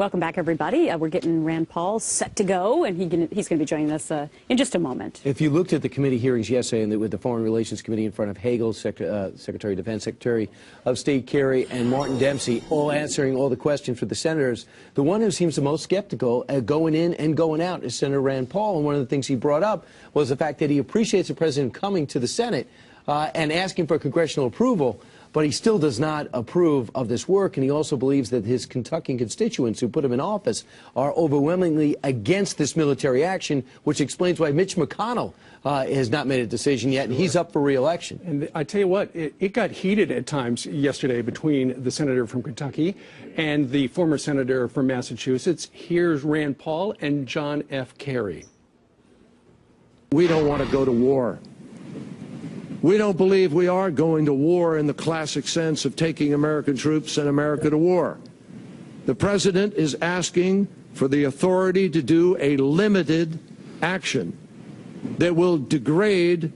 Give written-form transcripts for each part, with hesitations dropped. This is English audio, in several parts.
Welcome back, everybody. We're getting Rand Paul set to go, and he's going to be joining us in just a moment. If you looked at the committee hearings yesterday and with the Foreign Relations Committee in front of Hagel, Secretary of Defense, Secretary of State Kerry, and Martin Dempsey, all answering all the questions for the senators, the one who seems the most skeptical going in and going out is Senator Rand Paul. And one of the things he brought up was the fact that he appreciates the president coming to the Senate and asking for congressional approval. But he still does not approve of this work, and he also believes that his Kentucky constituents who put him in office are overwhelmingly against this military action, which explains why Mitch McConnell has not made a decision yet, and he's up for re-election. And I tell you what, it got heated at times yesterday between the senator from Kentucky and the former senator from Massachusetts. Here's Rand Paul and John F. Kerry. We don't want to go to war. We don't believe we are going to war in the classic sense of taking American troops and America to war. The president is asking for the authority to do a limited action that will degrade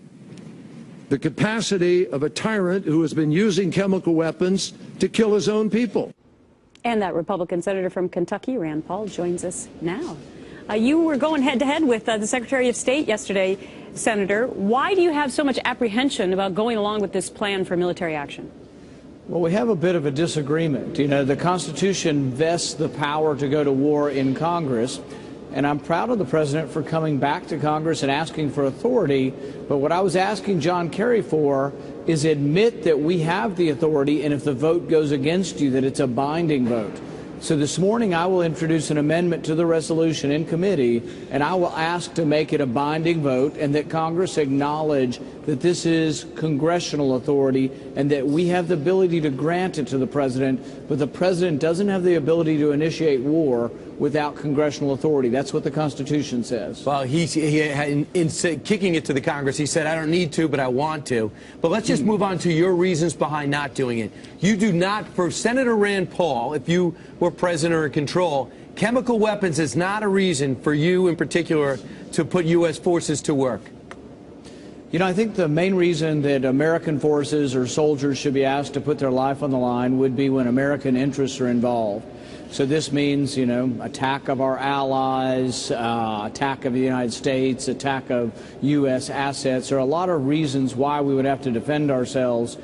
the capacity of a tyrant who has been using chemical weapons to kill his own people. And that Republican senator from Kentucky, Rand Paul, joins us now. You were going head-to-head with the Secretary of State yesterday, Senator. Why do you have so much apprehension about going along with this plan for military action? Well, we have a bit of a disagreement. You know, the Constitution vests the power to go to war in Congress, and I'm proud of the president for coming back to Congress and asking for authority. But what I was asking John Kerry for is admit that we have the authority, and if the vote goes against you, that it's a binding vote. So this morning I will introduce an amendment to the resolution in committee, and I will ask to make it a binding vote and that Congress acknowledge that this is congressional authority and that we have the ability to grant it to the president, but the president doesn't have the ability to initiate war without congressional authority. That's what the Constitution says. Well, in kicking it to the Congress, he said, I don't need to, but I want to. But let's just move on to your reasons behind not doing it. You do not, for Senator Rand Paul, if you were president or in control, chemical weapons is not a reason for you in particular to put U.S. forces to work. You know, I think the main reason that American forces or soldiers should be asked to put their life on the line would be when American interests are involved. So this means, you know, attack of our allies, attack of the United States, attack of U.S. assets. There are a lot of reasons why we would have to defend ourselves.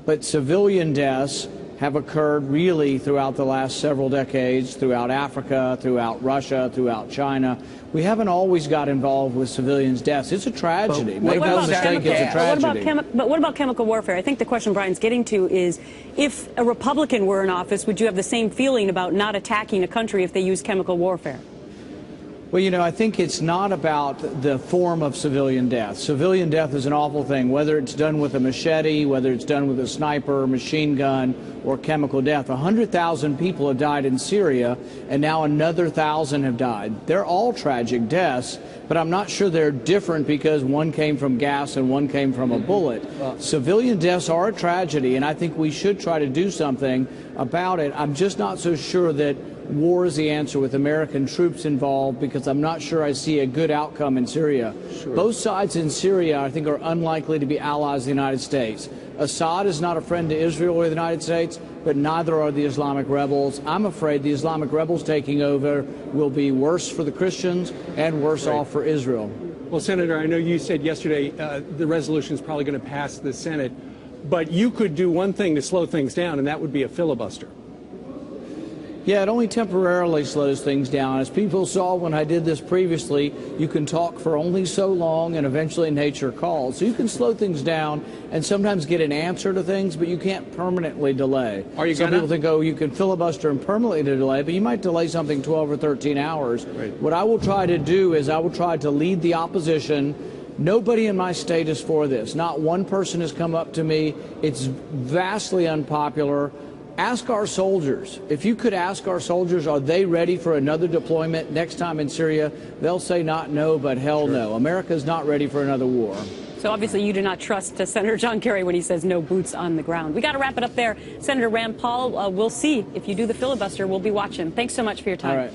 But civilian deaths have occurred really throughout the last several decades, throughout Africa, throughout Russia, throughout China. We haven't always got involved with civilians' deaths. It's a tragedy. Make no mistake, it's a tragedy. But what about chemical warfare? I think the question Brian's getting to is, if a Republican were in office, would you have the same feeling about not attacking a country if they use chemical warfare? Well, you know, I think it's not about the form of civilian death. Civilian death is an awful thing, whether it's done with a machete, whether it's done with a sniper, machine gun, or chemical death. 100,000 people have died in Syria, and now another 1,000 have died. They're all tragic deaths, but I'm not sure they're different because one came from gas and one came from a bullet. Civilian deaths are a tragedy, and I think we should try to do something about it. I'm just not so sure that war is the answer with American troops involved, because I'm not sure I see a good outcome in Syria. Sure. Both sides in Syria, I think, are unlikely to be allies of the United States. Assad is not a friend to Israel or the United States, but neither are the Islamic rebels. I'm afraid the Islamic rebels taking over will be worse for the Christians and worse off for Israel. Well, Senator, I know you said yesterday the resolution is probably going to pass the Senate, but you could do one thing to slow things down, and that would be a filibuster. Yeah, it only temporarily slows things down. As people saw when I did this previously, you can talk for only so long and eventually nature calls. So you can slow things down and sometimes get an answer to things, but you can't permanently delay. Some people think, oh, you can filibuster and permanently delay, but you might delay something 12 or 13 hours. Right. What I will try to do is I will try to lead the opposition. Nobody in my state is for this. Not one person has come up to me. It's vastly unpopular. Ask our soldiers. If you could ask our soldiers, are they ready for another deployment next time in Syria? They'll say not no, but hell no. America's not ready for another war. So obviously you do not trust Senator John Kerry when he says no boots on the ground. We got to wrap it up there. Senator Rand Paul, we'll see if you do the filibuster. We'll be watching. Thanks so much for your time. All right.